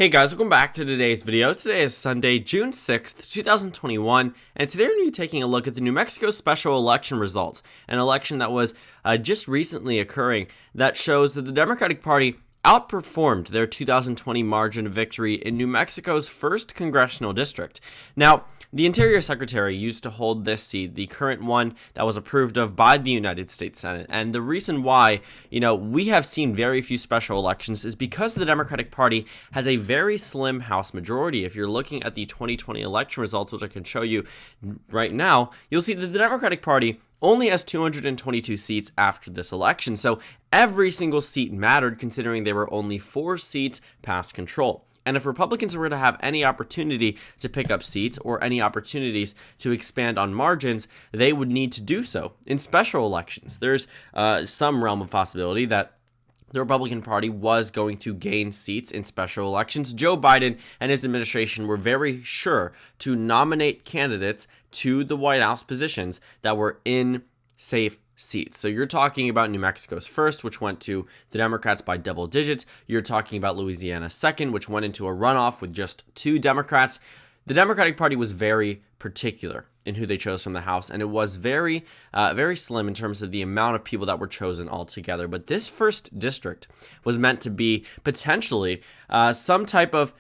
Hey guys, welcome back to today's video. Today is Sunday, June 6th, 2021, and today we're going to be taking a look at the New Mexico special election results, an election that was just recently occurring that shows that the Democratic Party outperformed their 2020 margin of victory in New Mexico's first congressional district. Now, the Interior Secretary used to hold this seat, the current one that was approved of by the United States Senate. And the reason why, we have seen very few special elections is because the Democratic Party has a very slim House majority. If you're looking at the 2020 election results, which I can show you right now, you'll see that the Democratic Party only has 222 seats after this election. So every single seat mattered, considering there were only 4 seats past control. And if Republicans were to have any opportunity to pick up seats or any opportunities to expand on margins, they would need to do so in special elections. There's some realm of possibility that the Republican Party was going to gain seats in special elections. Joe Biden and his administration were very sure to nominate candidates to the White House positions that were in safe seats. So you're talking about New Mexico's first, which went to the Democrats by double digits. You're talking about Louisiana's second, which went into a runoff with just 2 Democrats. The Democratic Party was very particular in who they chose from the House, and it was very slim in terms of the amount of people that were chosen altogether. But this first district was meant to be potentially some type of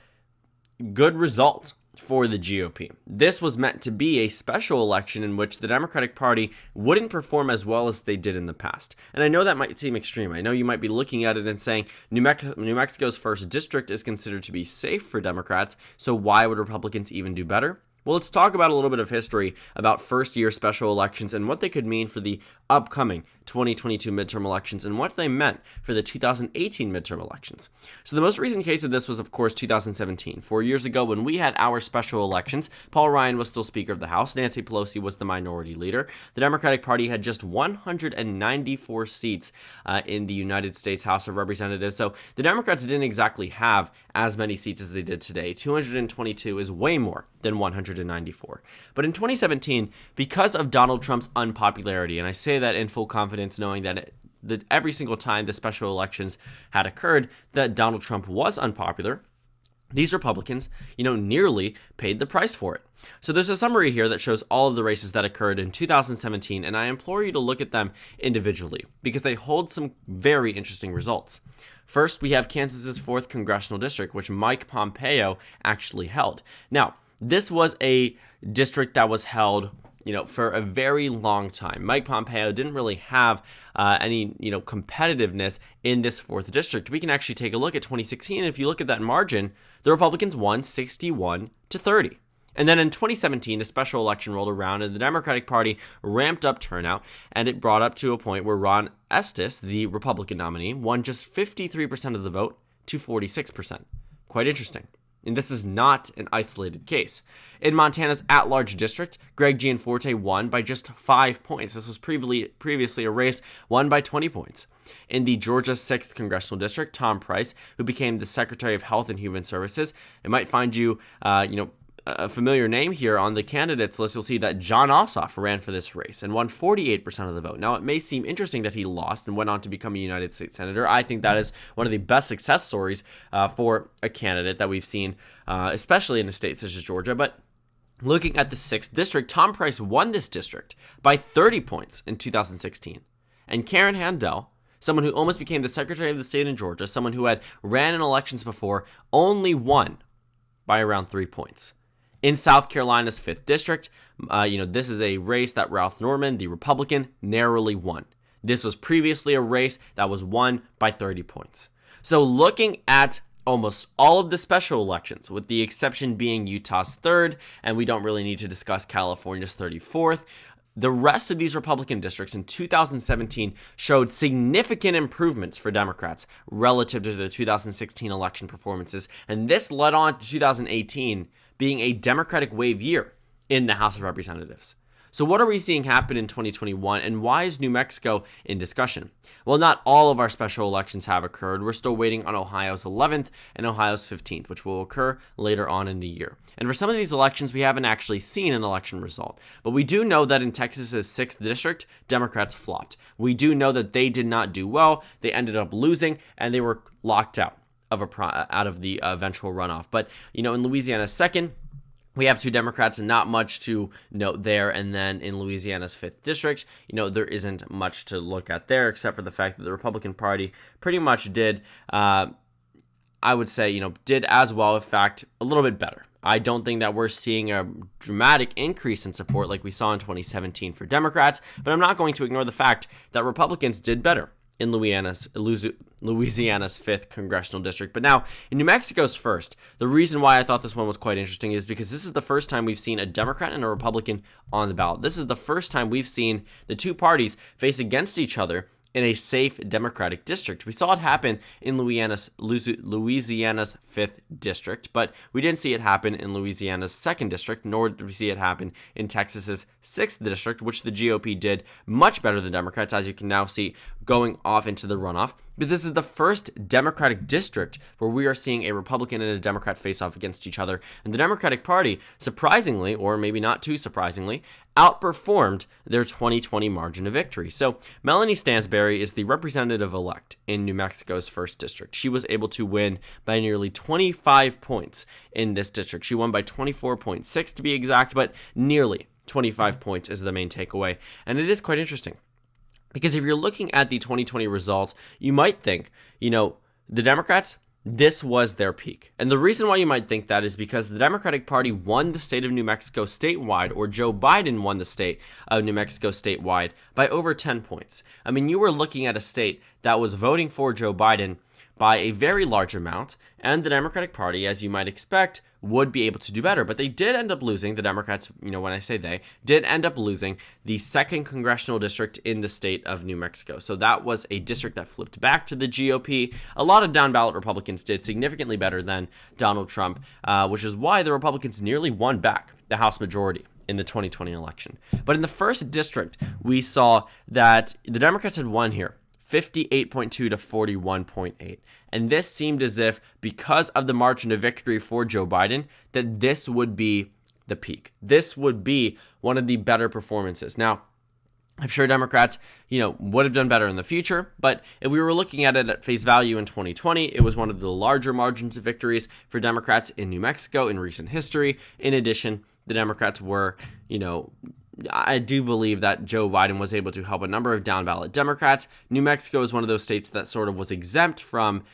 good result for the GOP. This was meant to be a special election in which the Democratic Party wouldn't perform as well as they did in the past. And I know that might seem extreme. I know you might be looking at it and saying New Mexico's first district is considered to be safe for Democrats, so why would Republicans even do better? Well, let's talk about a little bit of history about first-year special elections and what they could mean for the upcoming 2022 midterm elections and what they meant for the 2018 midterm elections. So the most recent case of this was, of course, 2017. 4 years ago, when we had our special elections, Paul Ryan was still Speaker of the House. Nancy Pelosi was the minority leader. The Democratic Party had just 194 seats in the United States House of Representatives. So the Democrats didn't exactly have as many seats as they did today. 222 is way more than 194. But in 2017, because of Donald Trump's unpopularity, and I say that in full confidence, knowing that every single time the special elections had occurred, that Donald Trump was unpopular, these Republicans, nearly paid the price for it. So there's a summary here that shows all of the races that occurred in 2017, and I implore you to look at them individually because they hold some very interesting results. First, we have Kansas's 4th congressional district, which Mike Pompeo actually held. Now, this was a district that was held for a very long time. Mike Pompeo didn't really have any, competitiveness in this 4th district. We can actually take a look at 2016. And if you look at that margin, the Republicans won 61-30. And then in 2017, the special election rolled around and the Democratic Party ramped up turnout, and it brought up to a point where Ron Estes, the Republican nominee, won just 53% of the vote to 46%. Quite interesting. And this is not an isolated case. In Montana's at-large district, Greg Gianforte won by just 5 points. This was previously a race won by 20 points. In the Georgia 6th congressional district, Tom Price, who became the Secretary of Health and Human Services, it might find you, a familiar name here on the candidates list. You'll see that John Ossoff ran for this race and won 48% of the vote. Now, it may seem interesting that he lost and went on to become a United States Senator. I think that is one of the best success stories for a candidate that we've seen, especially in a state such as Georgia. But looking at the 6th district, Tom Price won this district by 30 points in 2016. And Karen Handel, someone who almost became the Secretary of the State in Georgia, someone who had ran in elections before, only won by around 3 points. In South Carolina's 5th district, this is a race that Ralph Norman, the Republican, narrowly won. This was previously a race that was won by 30 points. So looking at almost all of the special elections, with the exception being Utah's 3rd, and we don't really need to discuss California's 34th, the rest of these Republican districts in 2017 showed significant improvements for Democrats relative to the 2016 election performances, and this led on to 2018 being a Democratic wave year in the House of Representatives. So what are we seeing happen in 2021, and why is New Mexico in discussion? Well, not all of our special elections have occurred. We're still waiting on Ohio's 11th and Ohio's 15th, which will occur later on in the year. And for some of these elections, we haven't actually seen an election result. But we do know that in Texas's 6th district, Democrats flopped. We do know that they did not do well. They ended up losing, and they were locked out of out of the eventual runoff. But, in Louisiana's second, we have 2 Democrats and not much to note there. And then in Louisiana's 5th district, there isn't much to look at there except for the fact that the Republican Party pretty much did, I would say, did as well, in fact, a little bit better. I don't think that we're seeing a dramatic increase in support like we saw in 2017 for Democrats, but I'm not going to ignore the fact that Republicans did better in Louisiana's 5th congressional district. But now, in New Mexico's 1st, the reason why I thought this one was quite interesting is because this is the first time we've seen a Democrat and a Republican on the ballot. This is the first time we've seen the 2 parties face against each other in a safe Democratic district. We saw it happen in Louisiana's 5th district, but we didn't see it happen in Louisiana's 2nd district, nor did we see it happen in Texas's 6th district, which the GOP did much better than Democrats, as you can now see going off into the runoff. But this is the first Democratic district where we are seeing a Republican and a Democrat face off against each other. And the Democratic Party, surprisingly, or maybe not too surprisingly, outperformed their 2020 margin of victory. So Melanie Stansbury is the representative-elect in New Mexico's 1st district. She was able to win by nearly 25 points in this district. She won by 24.6 to be exact, but nearly 25 points is the main takeaway. And it is quite interesting, because if you're looking at the 2020 results, you might think, the Democrats, this was their peak. And the reason why you might think that is because the Democratic Party won the state of New Mexico statewide, or Joe Biden won the state of New Mexico statewide by over 10 points. I mean, you were looking at a state that was voting for Joe Biden by a very large amount, and the Democratic Party, as you might expect, would be able to do better. But they did end up losing, the Democrats, when I say they, did end up losing the 2nd congressional district in the state of New Mexico. So that was a district that flipped back to the GOP. A lot of down-ballot Republicans did significantly better than Donald Trump, which is why the Republicans nearly won back the House majority in the 2020 election. But in the 1st district, we saw that the Democrats had won here 58.2 to 41.8. And this seemed as if, because of the margin of victory for Joe Biden, that this would be the peak. This would be one of the better performances. Now, I'm sure Democrats, would have done better in the future, but if we were looking at it at face value in 2020, it was one of the larger margins of victories for Democrats in New Mexico in recent history. In addition, the Democrats were, I do believe that Joe Biden was able to help a number of down-ballot Democrats. New Mexico is one of those states that sort of was exempt from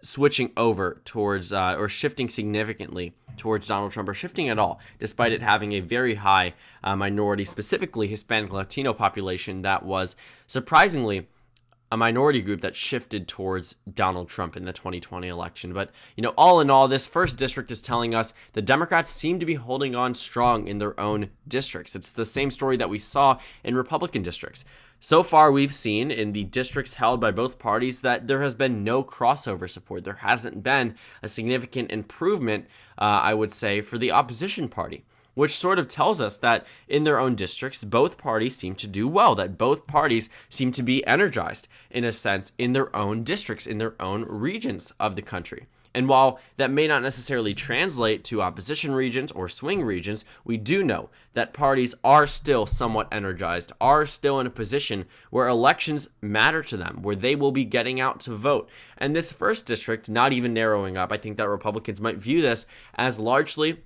switching over towards or shifting significantly towards Donald Trump, or shifting at all, despite it having a very high minority, specifically Hispanic Latino population that was surprisingly a minority group that shifted towards Donald Trump in the 2020 election. But, all in all, this 1st district is telling us the Democrats seem to be holding on strong in their own districts. It's the same story that we saw in Republican districts. So far, we've seen in the districts held by both parties that there has been no crossover support. There hasn't been a significant improvement, I would say, for the opposition party, which sort of tells us that in their own districts, both parties seem to do well, that both parties seem to be energized, in a sense, in their own districts, in their own regions of the country. And while that may not necessarily translate to opposition regions or swing regions, we do know that parties are still somewhat energized, are still in a position where elections matter to them, where they will be getting out to vote. And this 1st district, not even narrowing up, I think that Republicans might view this as largely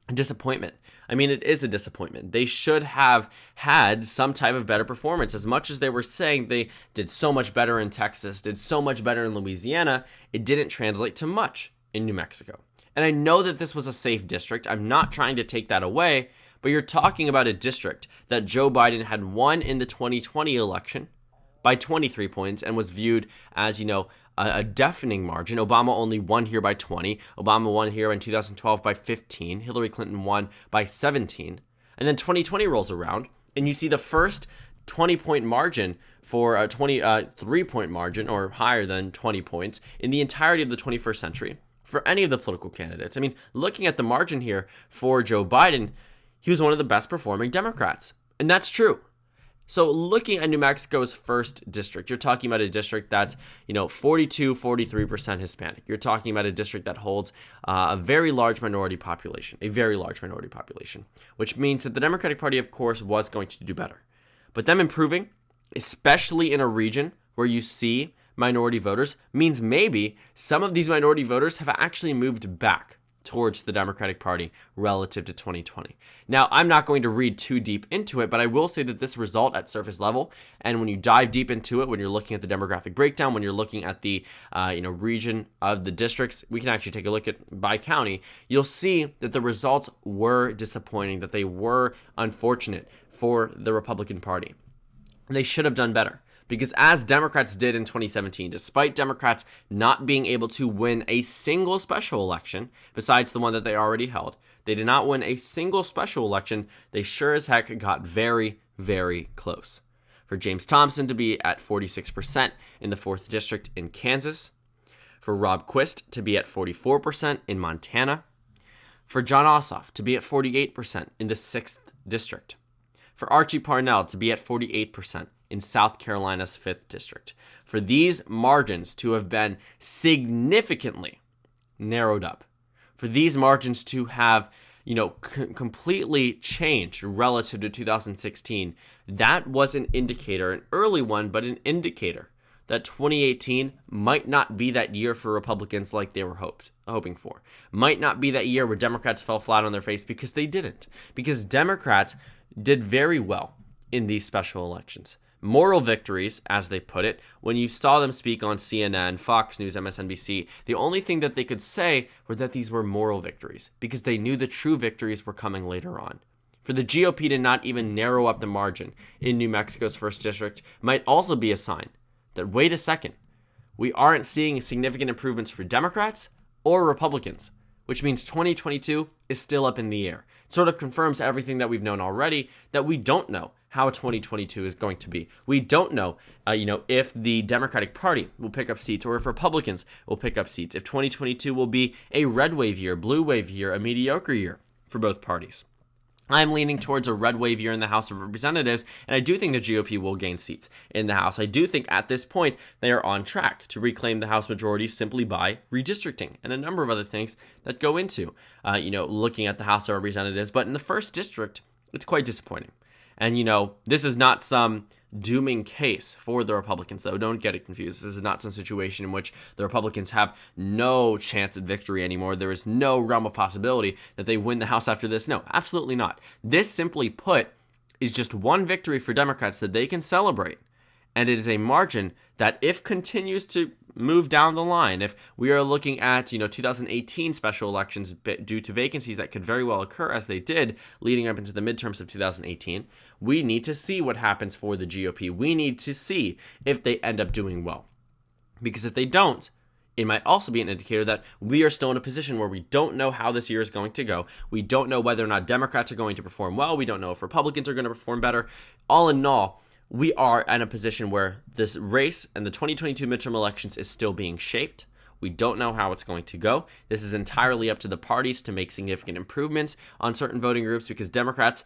a disappointment. I mean, it is a disappointment. They should have had some type of better performance. As much as they were saying they did so much better in Texas, did so much better in Louisiana, it didn't translate to much in New Mexico. And I know that this was a safe district. I'm not trying to take that away, but you're talking about a district that Joe Biden had won in the 2020 election by 23 points and was viewed as, a deafening margin. Obama only won here by 20. Obama won here in 2012 by 15. Hillary Clinton won by 17. And then 2020 rolls around, and you see the first 20-point margin for a 23-point margin, or higher than 20 points, in the entirety of the 21st century for any of the political candidates. I mean, looking at the margin here for Joe Biden, he was one of the best performing Democrats. And that's true. So looking at New Mexico's 1st district, you're talking about a district that's, 43% Hispanic. You're talking about a district that holds a very large minority population, which means that the Democratic Party, of course, was going to do better. But them improving, especially in a region where you see minority voters means maybe some of these minority voters have actually moved back towards the Democratic Party relative to 2020. Now, I'm not going to read too deep into it, but I will say that this result at surface level, and when you dive deep into it, when you're looking at the demographic breakdown, when you're looking at the region of the districts, we can actually take a look at by county, you'll see that the results were disappointing, that they were unfortunate for the Republican Party. They should have done better. Because as Democrats did in 2017, despite Democrats not being able to win a single special election, besides the one that they already held, they did not win a single special election. They sure as heck got very, very close. For James Thompson to be at 46% in the 4th District in Kansas, for Rob Quist to be at 44% in Montana, for John Ossoff to be at 48% in the 6th District, for Archie Parnell to be at 48% in South Carolina's 5th District. For these margins to have been significantly narrowed up, for these margins to have, completely changed relative to 2016, that was an indicator, an early one, but an indicator that 2018 might not be that year for Republicans like they were hoping for. Might not be that year where Democrats fell flat on their face, because they didn't. Because Democrats did very well in these special elections. Moral victories, as they put it. When you saw them speak on CNN, Fox News, MSNBC, the only thing that they could say were that these were moral victories, because they knew the true victories were coming later on. For the GOP to not even narrow up the margin in New Mexico's 1st District might also be a sign that, wait a second, we aren't seeing significant improvements for Democrats or Republicans, which means 2022 is still up in the air. It sort of confirms everything that we've known already, that we don't know how 2022 is going to be. We don't know, if the Democratic Party will pick up seats or if Republicans will pick up seats, if 2022 will be a red wave year, blue wave year, a mediocre year for both parties. I'm leaning towards a red wave year in the House of Representatives, and I do think the GOP will gain seats in the House. I do think at this point they are on track to reclaim the House majority simply by redistricting and a number of other things that go into, looking at the House of Representatives. But in the 1st District, it's quite disappointing. And, this is not some dooming case for the Republicans, though. Don't get it confused. This is not some situation in which the Republicans have no chance at victory anymore. There is no realm of possibility that they win the House after this. No, absolutely not. This, simply put, is just one victory for Democrats that they can celebrate. And it is a margin that, if continues to move down the line, if we are looking at 2018 special elections due to vacancies that could very well occur, as they did leading up into the midterms of 2018, we need to see what happens for the GOP. We need to see if they end up doing well, because if they don't, it might also be an indicator that we are still in a position where we don't know how this year is going to go. We don't know whether or not Democrats are going to perform well. We don't know if Republicans are going to perform better. All in all, we are in a position where this race and the 2022 midterm elections is still being shaped. We don't know how it's going to go. This is entirely up to the parties to make significant improvements on certain voting groups, because Democrats,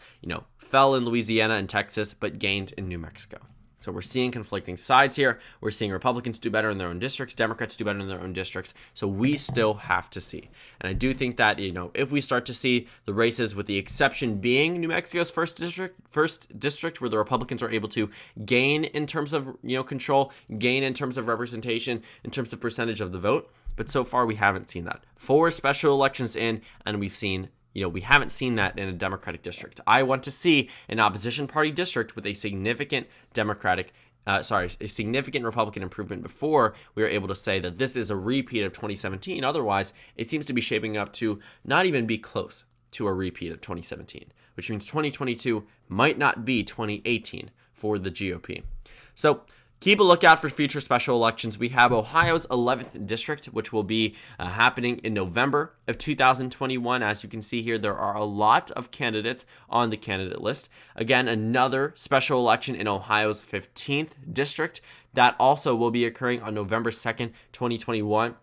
fell in Louisiana and Texas, but gained in New Mexico. So we're seeing conflicting sides here. We're seeing Republicans do better in their own districts, Democrats do better in their own districts. So we still have to see. And I do think that, if we start to see the races, with the exception being New Mexico's first district, where the Republicans are able to gain in terms of, control, gain in terms of representation, in terms of percentage of the vote. But so far, we haven't seen that. 4 special elections in, and we've seen we haven't seen that in a Democratic district. I want to see an opposition party district with a significant a significant Republican improvement before we are able to say that this is a repeat of 2017. Otherwise, it seems to be shaping up to not even be close to a repeat of 2017, which means 2022 might not be 2018 for the GOP. So keep a lookout for future special elections. We have Ohio's 11th district, which will be happening in November of 2021. As you can see here, there are a lot of candidates on the candidate list. Again, another special election in Ohio's 15th district that also will be occurring on November 2nd, 2021.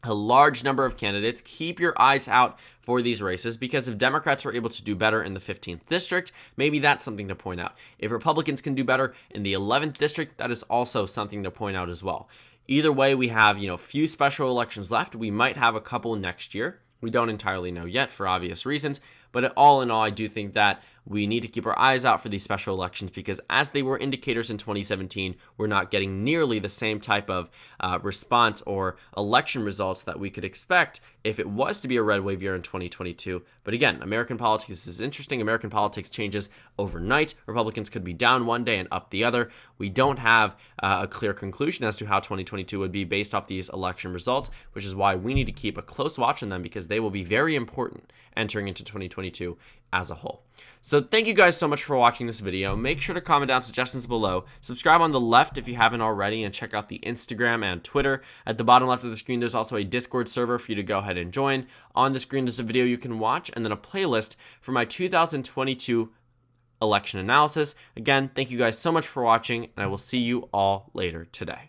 A large number of candidates. Keep your eyes out for these races, because if Democrats are able to do better in the 15th district, maybe that's something to point out. If Republicans can do better in the 11th district, that is also something to point out as well. Either way, we have, few special elections left. We might have a couple next year. We don't entirely know yet for obvious reasons, But all in all, I do think that we need to keep our eyes out for these special elections because as they were indicators in 2017, we're not getting nearly the same type of response or election results that we could expect if it was to be a red wave year in 2022. But again, American politics is interesting. American politics changes overnight. Republicans could be down one day and up the other. We don't have a clear conclusion as to how 2022 would be based off these election results, which is why we need to keep a close watch on them because they will be very important entering into 2022 as a whole. So thank you guys so much for watching this video. Make sure to comment down suggestions below. Subscribe on the left if you haven't already, and check out the Instagram and Twitter. At the bottom left of the screen, there's also a Discord server for you to go ahead and join. On the screen, there's a video you can watch, and then a playlist for my 2022 election analysis. Again, thank you guys so much for watching, and I will see you all later today.